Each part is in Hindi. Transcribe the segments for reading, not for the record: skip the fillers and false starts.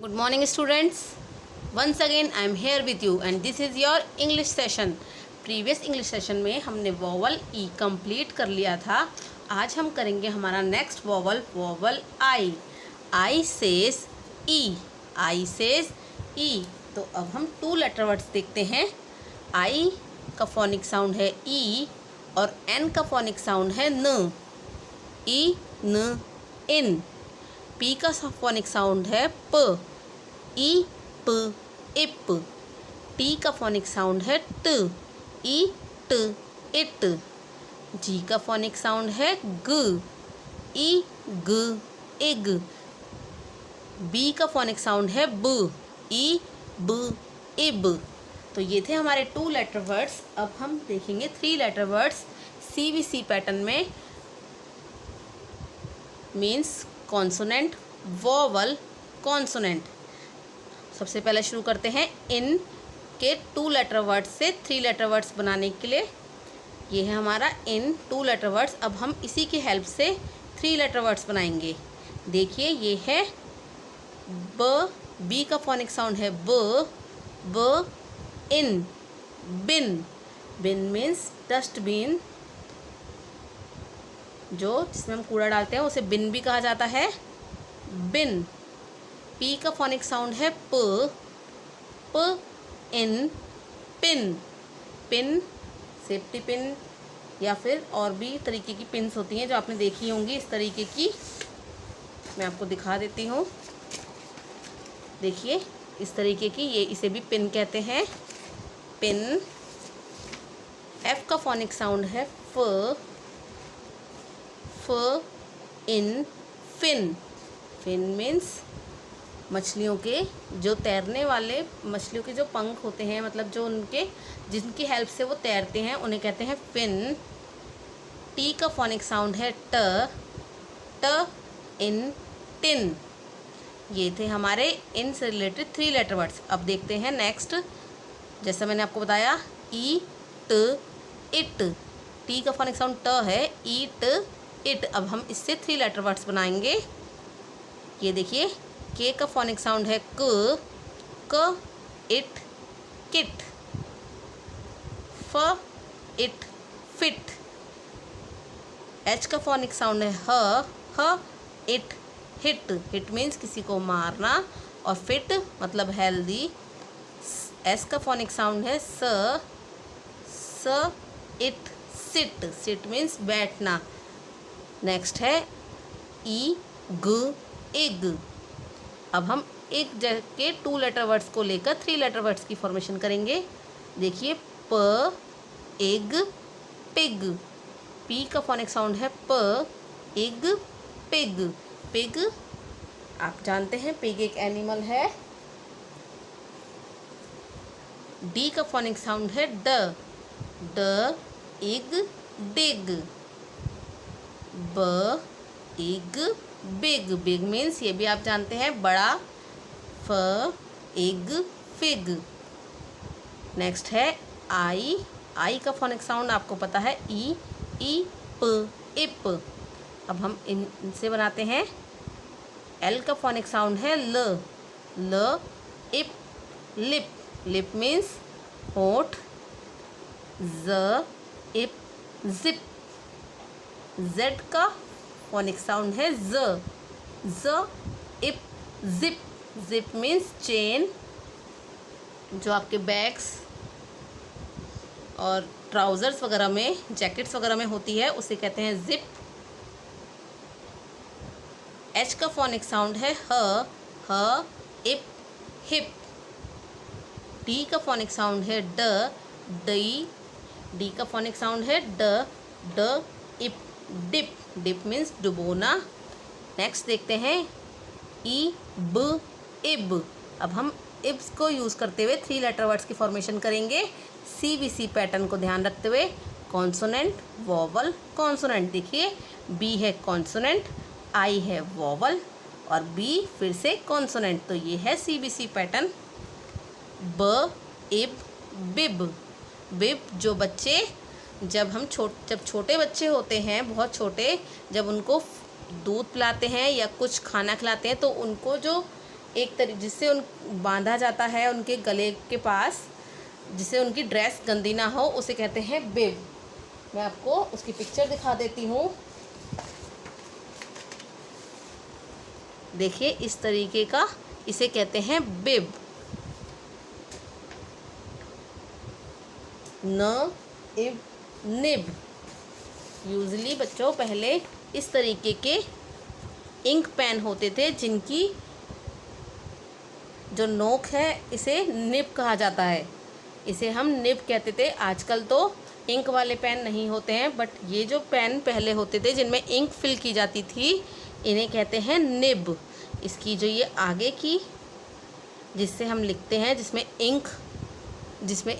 Good morning students. Once again I am here with you and this is your English session. Previous English session में हमने vowel E complete कर लिया था. आज हम करेंगे हमारा next vowel I. I says E. I says E. तो अब हम 2 letter words देखते हैं. I का phonic sound है E और N का phonic sound है N. E N in. P का फोनिक साउंड है प. ई प इप. टी का फोनिक साउंड है ट. ई ट इट. जी का फोनिक साउंड है ग. ई ग इग. बी का फोनिक साउंड है ब. ई ब इब. तो ये थे हमारे 2 लेटर वर्ड्स. अब हम देखेंगे 3 लेटर वर्ड्स CVC पैटर्न में. Means consonant, vowel, consonant. सबसे पहले शुरू करते हैं इन के 2 लेटर वर्ड्स से 3 लेटर वर्ड्स बनाने के लिए. ये है हमारा इन 2 लेटर वर्ड्स. अब हम इसी की हेल्प से 3 लेटर वर्ड्स बनाएंगे. देखिए ये है ब. बी का फोनिक साउंड है ब. ब इन. बिन. बिन मीन्स डस्टबिन, जो जिसमें हम कूड़ा डालते हैं उसे बिन भी कहा जाता है. बिन. पी का फोनिक साउंड है प. प इन. पिन. पिन सेफ्टी पिन या फिर और भी तरीके की पिन्स होती हैं जो आपने देखी होंगी. इस तरीके की मैं आपको दिखा देती हूँ. देखिए इस तरीके की, ये इसे भी पिन कहते हैं. पिन. एफ का फोनिक साउंड है फ. फ इन. फिन. फिन मीन्स मछलियों के, जो तैरने वाले मछलियों के जो पंख होते हैं, मतलब जो उनके जिनकी हेल्प से वो तैरते हैं उन्हें कहते हैं फिन. टी का फोनिक साउंड है ट. ट इन. टिन. ये थे हमारे इन से रिलेटेड 3 लेटर वर्ड्स. अब देखते हैं नेक्स्ट. जैसा मैंने आपको बताया ई ट इट. टी का फोनिक साउंड ट है. Eat it. अब हम इससे 3 लेटर वर्ड्स बनाएंगे. ये देखिए के का फोनिक साउंड है क. क इट किट. फ इट फिट. एच का फोनिक साउंड है ह. ह इट हिट. हिट मीन्स किसी को मारना और फिट मतलब हेल्दी. एस का फोनिक साउंड है स. स इट सिट. सिट मीन्स बैठना. नेक्स्ट है ई ग इग. अब हम एक के 2 लेटर वर्ड्स को लेकर 3 लेटर वर्ड्स की फॉर्मेशन करेंगे. देखिए प इग पिग. पी का फोनिक साउंड है प. इग पिग. पिग आप जानते हैं पिग एक एनिमल है. डी का फोनिक साउंड है ड. ड इग डिग. ब इग बिग. बिग मीन्स ये भी आप जानते हैं बड़ा. फ इग फिग. नेक्स्ट है आई. आई का फोनिक साउंड आपको पता है ई. ई प इप. अब हम इनसे बनाते हैं. एल का फोनिक साउंड है ल. ल इप लिप. लिप मीन्स होठ. ज इप जिप. जेड का फोनिक साउंड है ज. ज इप जिप. जिप मीन्स चेन, जो आपके बैग्स और ट्राउज़र्स वगैरह में, जैकेट्स वगैरह में होती है, उसे कहते हैं जिप. एच का फोनिक साउंड है ह. ह इप हिप. डी का फोनिक साउंड है ड. डी. डी का फोनिक साउंड है ड. ड इप डिप. डिप मीन्स डुबोना. नेक्स्ट देखते हैं ई ब इब. अब हम इब्स को यूज़ करते हुए 3 लेटर वर्ड्स की फॉर्मेशन करेंगे CVC पैटर्न को ध्यान रखते हुए. Consonant, vowel, consonant. देखिए बी है कॉन्सोनेंट, आई है वोवल और बी फिर से कॉन्सोनेंट. तो ये है CVC पैटर्न. ब इब बिब. बिब जो बच्चे जब छोटे बच्चे होते हैं, बहुत छोटे, जब उनको दूध पिलाते हैं या कुछ खाना खिलाते हैं तो उनको जो जिससे उन बांधा जाता है उनके गले के पास, जिससे उनकी ड्रेस गंदी ना हो, उसे कहते हैं बिब। मैं आपको उसकी पिक्चर दिखा देती हूँ। देखिए इस तरीके का, इसे कहते हैं बिब। न, इब, निब। यूजली बच्चों पहले इस तरीके के इंक पेन होते थे जिनकी जो नोक है इसे निब कहा जाता है, इसे हम निब कहते थे। आजकल तो इंक वाले पेन नहीं होते हैं, बट ये जो पेन पहले होते थे जिनमें इंक फिल की जाती थी, इन्हें कहते हैं निब। इसकी जो ये आगे की जिससे हम लिखते हैं, जिसमें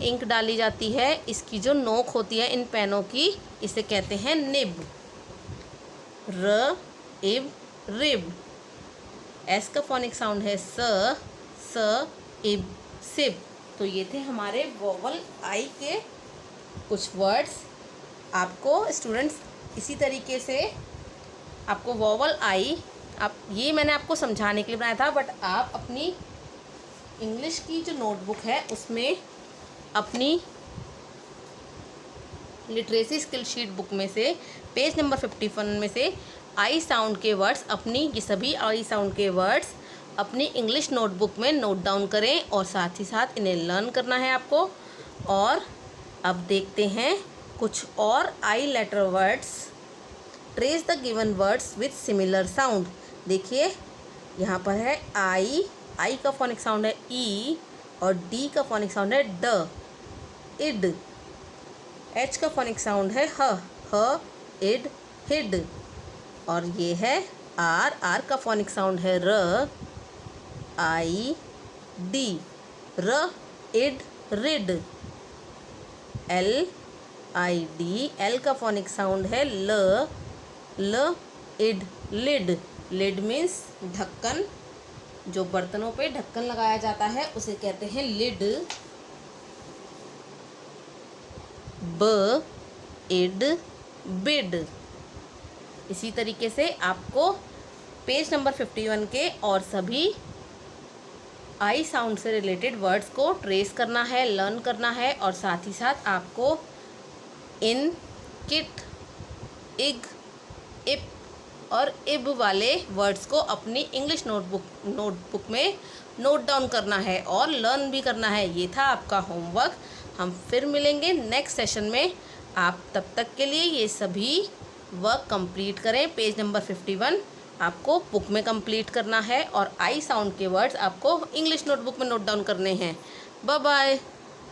इंक डाली जाती है, इसकी जो नोक होती है इन पेनों की, इसे कहते हैं निब। र, इब, रिब। एस का फोनिक साउंड है स, इब, सिब। तो ये थे हमारे वोवल आई के कुछ वर्ड्स। आपको स्टूडेंट्स इसी तरीके से आपको वोवल आई, ये मैंने आपको समझाने के लिए बनाया था, बट आप अपनी इंग्लिश की जो नोटबुक है उसमें अपनी लिटरेसी स्किल शीट बुक में से पेज नंबर 51 में से आई साउंड के वर्ड्स, ये सभी आई साउंड के वर्ड्स अपनी इंग्लिश नोटबुक में नोट डाउन करें, और साथ ही साथ इन्हें लर्न करना है आपको। और अब देखते हैं कुछ और I letter words. Trace the given words with similar sound. देखिए यहाँ पर है आई का फोनिक साउंड है ई, और डी का फोनिक साउंड है ड, इड। एच का फोनिक साउंड है ह, इड, हिड। और ये है आर का फोनिक साउंड है र, आई, डी, र, इड, रिड। एल, आई, डी, एल का फोनिक साउंड है ल, इड, लिड। लिड मीन्स ढक्कन, जो बर्तनों पे ढक्कन लगाया जाता है उसे कहते हैं लिड। ब, इड, बिड। इसी तरीके से आपको पेज नंबर 51 के और सभी आई साउंड से रिलेटेड वर्ड्स को ट्रेस करना है, लर्न करना है, और साथ ही साथ आपको इन, किट, इग, इप और इब वाले वर्ड्स को अपनी इंग्लिश नोटबुक में नोट डाउन करना है और लर्न भी करना है। ये था आपका होमवर्क। हम फिर मिलेंगे नेक्स्ट सेशन में। आप तब तक के लिए ये सभी वर्क कंप्लीट करें। पेज नंबर 51 आपको बुक में कंप्लीट करना है, और आई साउंड के वर्ड्स आपको इंग्लिश नोटबुक में नोट डाउन करने हैं। Bye bye.